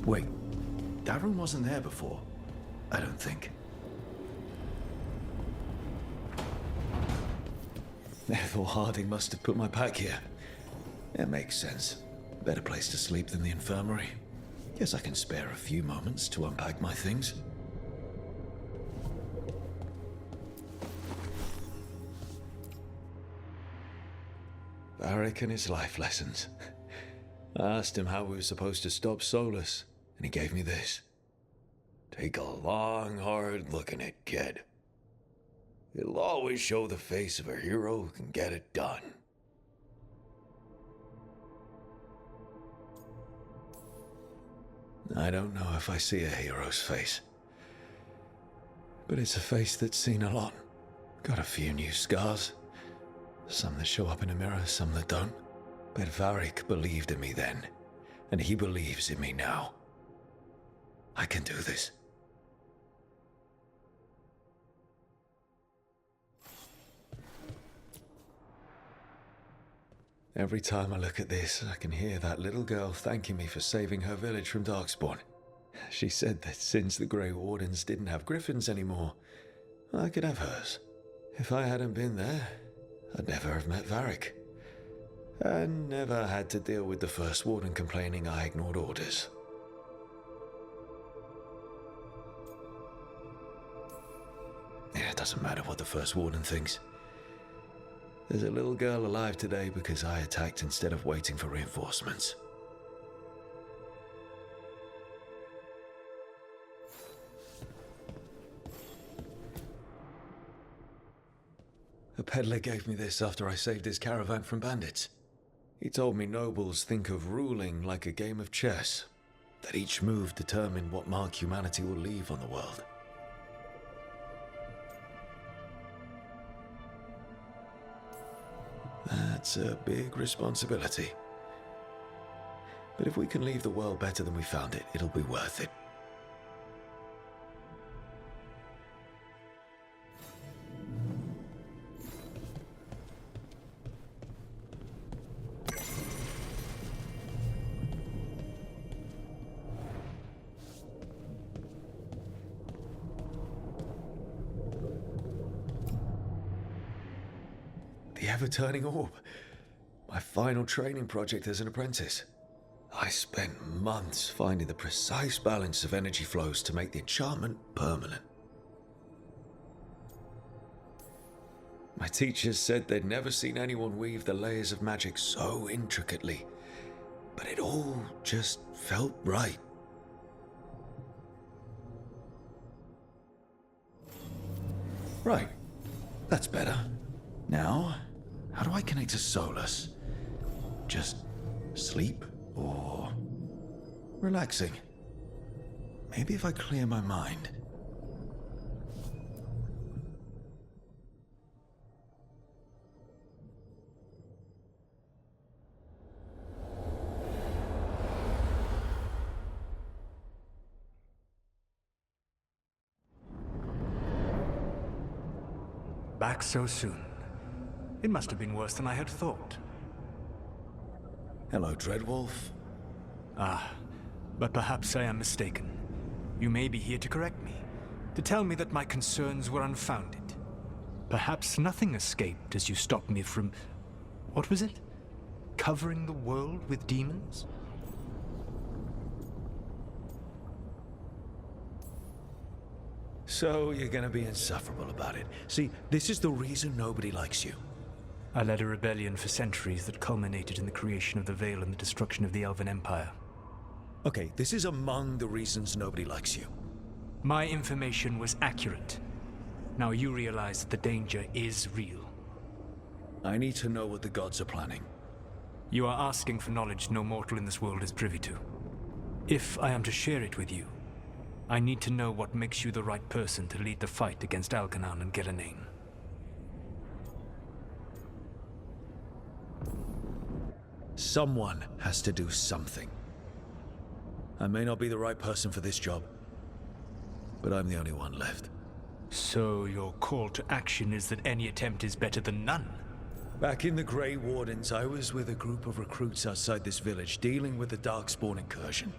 Wait, that room wasn't there before. I don't think. Ethel Harding must have put my pack here. It makes sense. Better place to sleep than the infirmary. Guess I can spare a few moments to unpack my things. Varric and his life lessons. I asked him how we were supposed to stop Solus, and he gave me this. Take a long, hard look at it, kid. It'll always show the face of a hero who can get it done. I don't know if I see a hero's face. But it's a face that's seen a lot. Got a few new scars. Some that show up in a mirror, some that don't. But Varric believed in me then, and he believes in me now. I can do this. Every time I look at this, I can hear that little girl thanking me for saving her village from Darkspawn. She said that since the Grey Wardens didn't have griffins anymore, I could have hers. If I hadn't been there, I'd never have met Varric. And never had to deal with the First Warden complaining I ignored orders. Yeah, it doesn't matter what the First Warden thinks. There's a little girl alive today because I attacked instead of waiting for reinforcements. A peddler gave me this after I saved his caravan from bandits. He told me nobles think of ruling like a game of chess, that each move determined what mark humanity will leave on the world. That's a big responsibility. But if we can leave the world better than we found it, it'll be worth it. The ever-turning orb. My final training project as an apprentice. I spent months finding the precise balance of energy flows to make the enchantment permanent. My teachers said they'd never seen anyone weave the layers of magic so intricately, but it all just felt right. Right. That's better. Now, how do I connect to Solus? Just sleep or relaxing? Maybe if I clear my mind. Back so soon. It must have been worse than I had thought. Hello, Dreadwolf. Ah, but perhaps I am mistaken. You may be here to correct me, to tell me that my concerns were unfounded. Perhaps nothing escaped as you stopped me from... what was it? Covering the world with demons? So you're gonna be insufferable about it. See, this is the reason nobody likes you. I led a rebellion for centuries that culminated in the creation of the Veil and the destruction of the Elven Empire. Okay, this is among the reasons nobody likes you. My information was accurate. Now you realize that the danger is real. I need to know what the gods are planning. You are asking for knowledge no mortal in this world is privy to. If I am to share it with you, I need to know what makes you the right person to lead the fight against Algernon and Gelanin. Someone has to do something. I may not be the right person for this job, but I'm the only one left. So your call to action is that any attempt is better than none? Back in the Grey Wardens, I was with a group of recruits outside this village dealing with the Darkspawn incursion.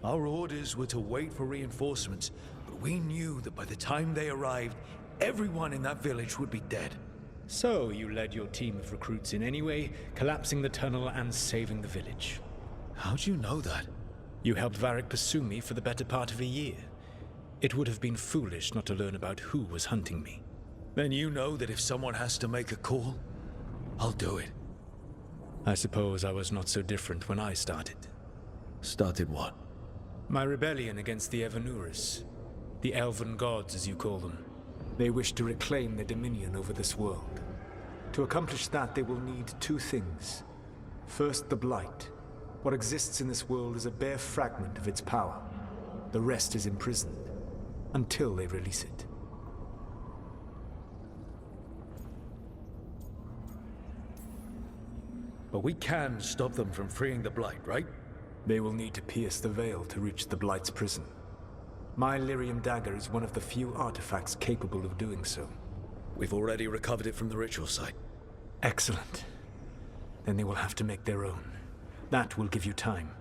Our orders were to wait for reinforcements, but we knew that by the time they arrived, everyone in that village would be dead. So you led your team of recruits in any way, collapsing the tunnel and saving the village. How'd you know that? You helped Varric pursue me for the better part of a year. It would have been foolish not to learn about who was hunting me. Then you know that if someone has to make a call, I'll do it. I suppose I was not so different when I started. Started what? My rebellion against the Evanuris. The elven gods, as you call them. They wish to reclaim their dominion over this world. To accomplish that, they will need two things. First, the Blight. What exists in this world is a bare fragment of its power. The rest is imprisoned, until they release it. But we can stop them from freeing the Blight, right? They will need to pierce the veil to reach the Blight's prison. My lyrium dagger is one of the few artifacts capable of doing so. We've already recovered it from the ritual site. Excellent. Then they will have to make their own. That will give you time.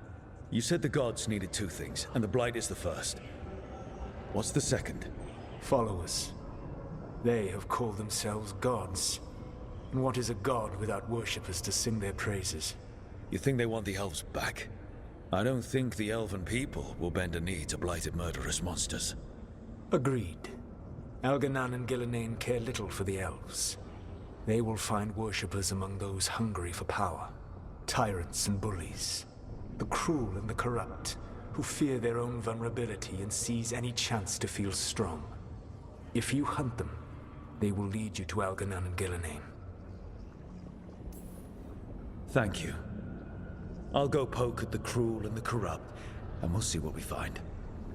You said the gods needed two things, and the Blight is the first. What's the second? Followers. They have called themselves gods. And what is a god without worshippers to sing their praises? You think they want the elves back? I don't think the elven people will bend a knee to blighted murderous monsters. Agreed. Elganan and Gillenane care little for the elves. They will find worshippers among those hungry for power. Tyrants and bullies. The cruel and the corrupt, who fear their own vulnerability and seize any chance to feel strong. If you hunt them, they will lead you to Elganan and Gillenane. Thank you. I'll go poke at the cruel and the corrupt, and we'll see what we find.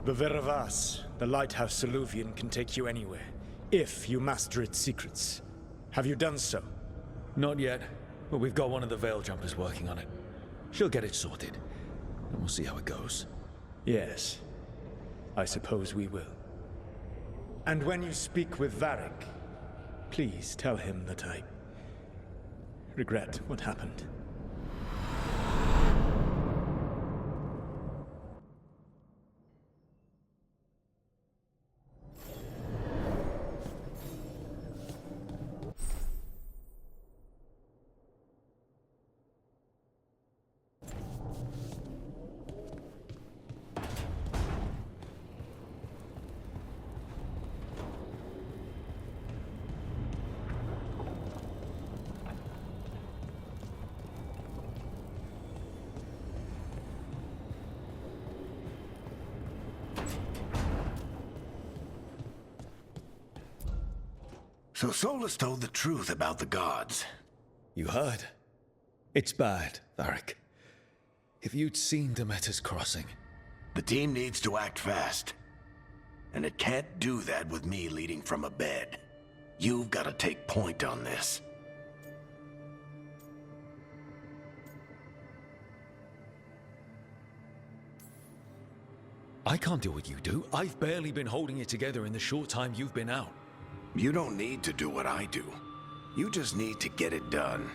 The Veravas, the lighthouse Soluvian, can take you anywhere, if you master its secrets. Have you done so? Not yet, but we've got one of the Veil Jumpers working on it. She'll get it sorted, and we'll see how it goes. Yes, I suppose we will. And when you speak with Varric, please tell him that I regret what happened. So Solus told the truth about the gods. You heard? It's bad, Varric. If you'd seen Demeter's crossing... The team needs to act fast. And it can't do that with me leading from a bed. You've got to take point on this. I can't do what you do. I've barely been holding it together in the short time you've been out. You don't need to do what I do. You just need to get it done.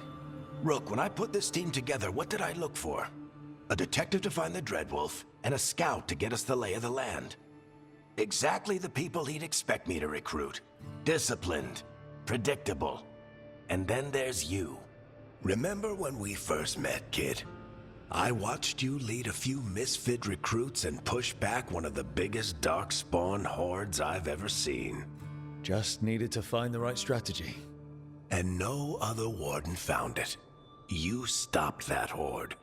Rook, when I put this team together, what did I look for? A detective to find the Dreadwolf, and a scout to get us the lay of the land. Exactly the people he'd expect me to recruit. Disciplined, predictable. And then there's you. Remember when we first met, kid? I watched you lead a few misfit recruits and push back one of the biggest darkspawn hordes I've ever seen. Just needed to find the right strategy. And no other warden found it. You stopped that horde.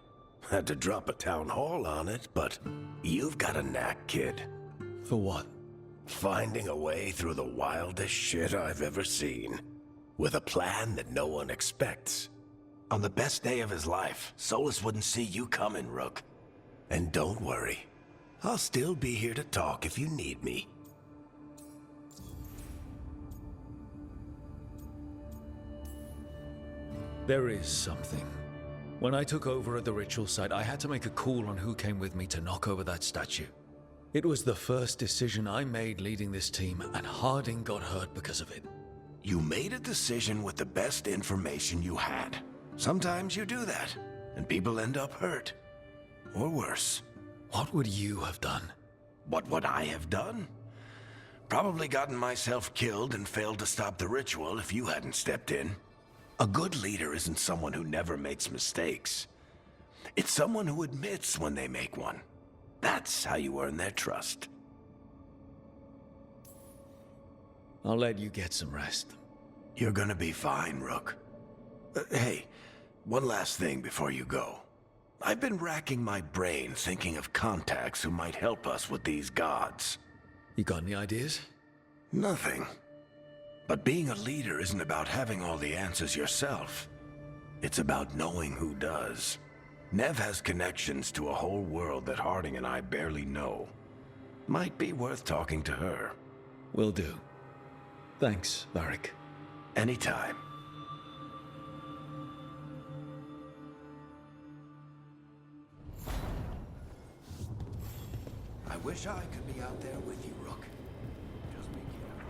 Had to drop a town hall on it, but you've got a knack, kid. For what? Finding a way through the wildest shit I've ever seen. With a plan that no one expects. On the best day of his life, Solus wouldn't see you coming, Rook. And don't worry. I'll still be here to talk if you need me. There is something. When I took over at the ritual site, I had to make a call on who came with me to knock over that statue. It was the first decision I made leading this team, and Harding got hurt because of it. You made a decision with the best information you had. Sometimes you do that, and people end up hurt. Or worse. What would you have done? What would I have done? Probably gotten myself killed and failed to stop the ritual if you hadn't stepped in. A good leader isn't someone who never makes mistakes. It's someone who admits when they make one. That's how you earn their trust. I'll let you get some rest. You're gonna be fine, Rook. Hey, one last thing before you go. I've been racking my brain thinking of contacts who might help us with these gods. You got any ideas? Nothing. But being a leader isn't about having all the answers yourself. It's about knowing who does. Nev has connections to a whole world that Harding and I barely know. Might be worth talking to her. Will do. Thanks, Varric. Anytime. I wish I could be out there with you, Rook. Just be careful.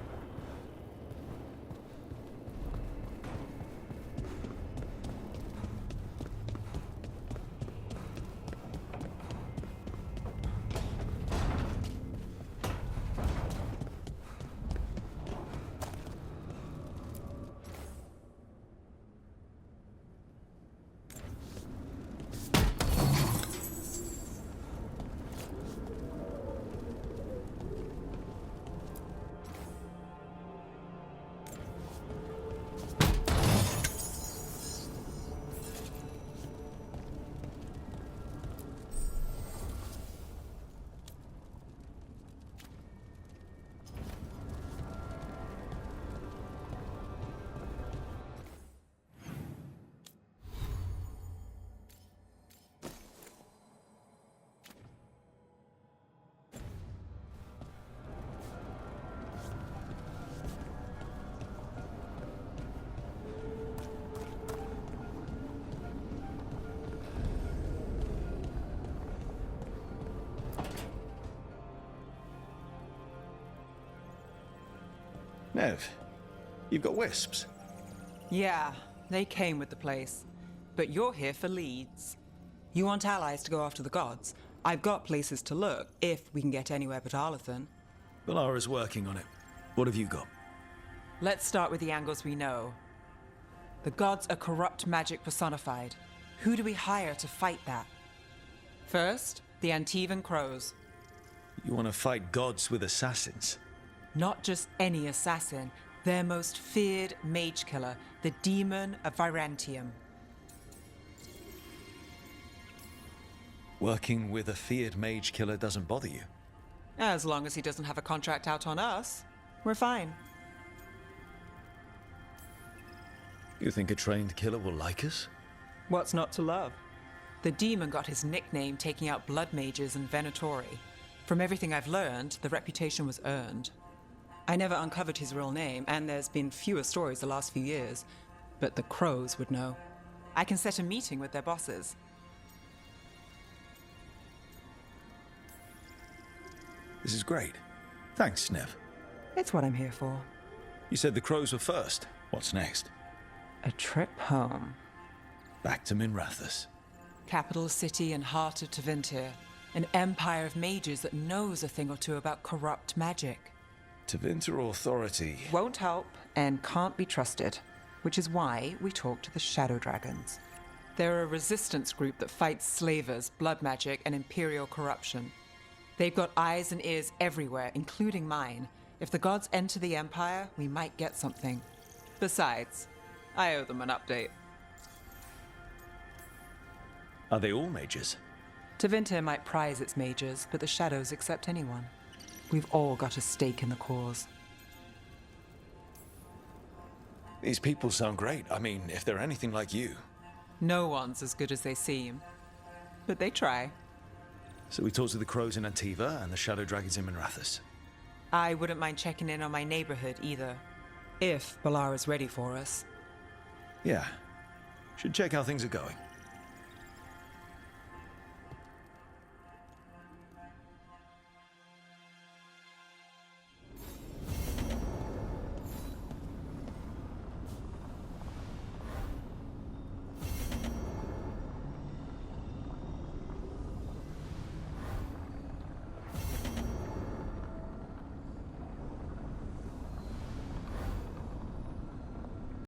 Nev, you've got wisps. Yeah, they came with the place. But you're here for leads. You want allies to go after the gods? I've got places to look, if we can get anywhere but Arlathan. Valara's working on it. What have you got? Let's start with the angles we know. The gods are corrupt magic personified. Who do we hire to fight that? First, the Antivan Crows. You want to fight gods with assassins? Not just any assassin, their most feared mage killer, the Demon of Virantium. Working with a feared mage killer doesn't bother you? As long as he doesn't have a contract out on us, we're fine. You think a trained killer will like us? What's not to love? The demon got his nickname taking out blood mages and Venatori. From everything I've learned, the reputation was earned. I never uncovered his real name, and there's been fewer stories the last few years, but the Crows would know. I can set a meeting with their bosses. This is great. Thanks, Nev. It's what I'm here for. You said the crows were first. What's next? A trip home. Back to Minrathous. Capital city and heart of Tevinter. An empire of mages that knows a thing or two about corrupt magic. Tevinter Authority. Won't help and can't be trusted, which is why we talk to the Shadow Dragons. They're a resistance group that fights slavers, blood magic, and imperial corruption. They've got eyes and ears everywhere, including mine. If the gods enter the Empire, we might get something. Besides, I owe them an update. Are they all mages? Tevinter might prize its mages, but the Shadows accept anyone. We've all got a stake in the cause. These people sound great. I mean, if they're anything like you. No one's as good as they seem. But they try. So we talked to the crows in Antiva and the shadow dragons in Minrathous. I wouldn't mind checking in on my neighborhood either. If Balara's ready for us. Yeah. Should check how things are going.